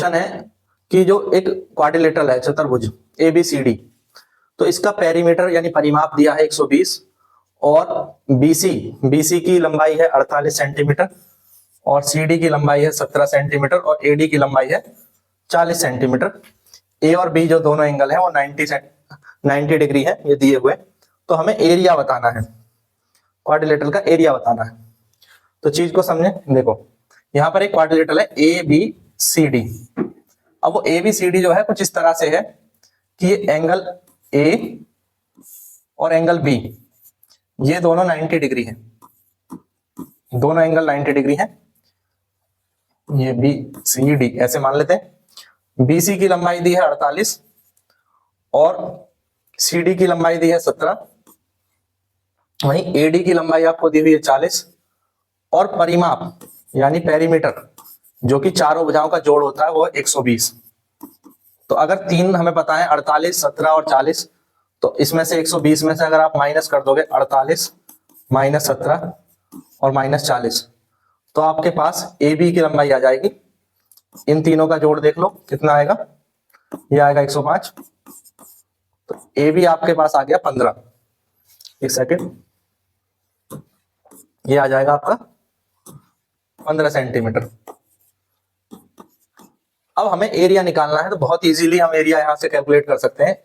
Question है कि जो एक क्वाड्रिलेटरल है चतुर्भुज ABCD, तो इसका पेरीमीटर यानी परिमाप दिया है 120 और BC की लंबाई है 48 सेंटीमीटर और CD की लंबाई है 17 सेंटीमीटर और AD की लंबाई है 40 सेंटीमीटर। A और B जो दोनों एंगल है वो 90 डिग्री है ये दिए हुए। तो हमें एरिया बताना है, क्वाड्रिलेटरल का एरिया बताना है। तो चीज को समझे, देखो यहाँ पर एक क्वाड्रिलेटरल है ABCD। अब वो ABCD जो है कुछ इस तरह से है कि ये एंगल A और एंगल B ये दोनों 90 डिग्री है, दोनों एंगल 90 डिग्री है। ये BCD ऐसे मान लेते हैं। BC की लंबाई दी है 48 और CD की लंबाई दी है 17, वहीं AD की लंबाई आपको दी हुई है 40 और परिमाप यानी पेरीमीटर जो कि चारों भुजाओं का जोड़ होता है वो 120। तो अगर तीन हमें पता है 48, 17 और 40, तो इसमें से 120 में से अगर आप माइनस कर दोगे 48 माइनस 17 और माइनस 40, तो आपके पास AB की लंबाई आ जाएगी। इन तीनों का जोड़ देख लो कितना आएगा, ये आएगा 105। तो AB आपके पास आ गया 15। एक सेकेंड, ये आ जाएगा आपका 15 सेंटीमीटर। अब हमें एरिया निकालना है, तो बहुत इजीली हम एरिया यहां से कैलकुलेट कर सकते हैं।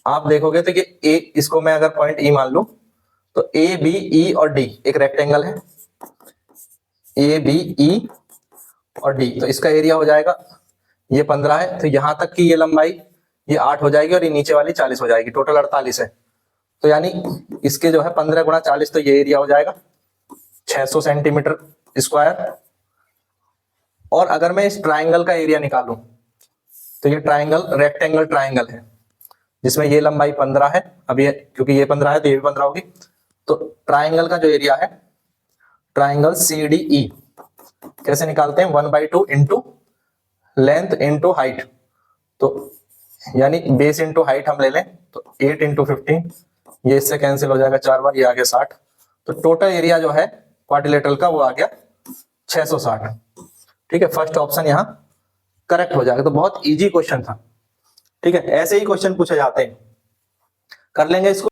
आप देखोगे तो ये ए, इसको मैं अगर पॉइंट E मान लूं तो ABE और D एक रेक्टेंगल है, ABE और D, तो इसका एरिया हो जाएगा ये 15 है, तो यहां तक की ये लंबाई ये 8 हो जाएगी और ये नीचे वाली 40 हो जाएगी, टोटल 48 है। तो यानी इसके जो है 15 गुणा 40, तो ये एरिया हो जाएगा 600 सेंटीमीटर स्क्वायर। और अगर मैं इस ट्राइंगल का एरिया निकालूं तो ये ट्राइंगल रेक्टेंगल ट्राइंगल है जिसमें ये लंबाई 15 है, अब ये क्योंकि ये 15 है तो ये भी 15 होगी। तो ट्राइंगल का जो एरिया है ट्राइंगल CDE कैसे निकालते हैं, 1/2 इंटू लेंथ इंटू हाइट। तो यानी बेस इंटू हाइट हम ले लें तो 8 इंटू 15, ये इससे कैंसिल हो जाएगा 4 बार, ये आ गया 60। तो टोटल एरिया जो है क्वाड्रिलेटरल का वो आ गया 660। ठीक है, फर्स्ट ऑप्शन यहाँ करेक्ट हो जाएगा। तो बहुत इजी क्वेश्चन था। ठीक है, ऐसे ही क्वेश्चन पूछे जाते हैं, कर लेंगे इसको।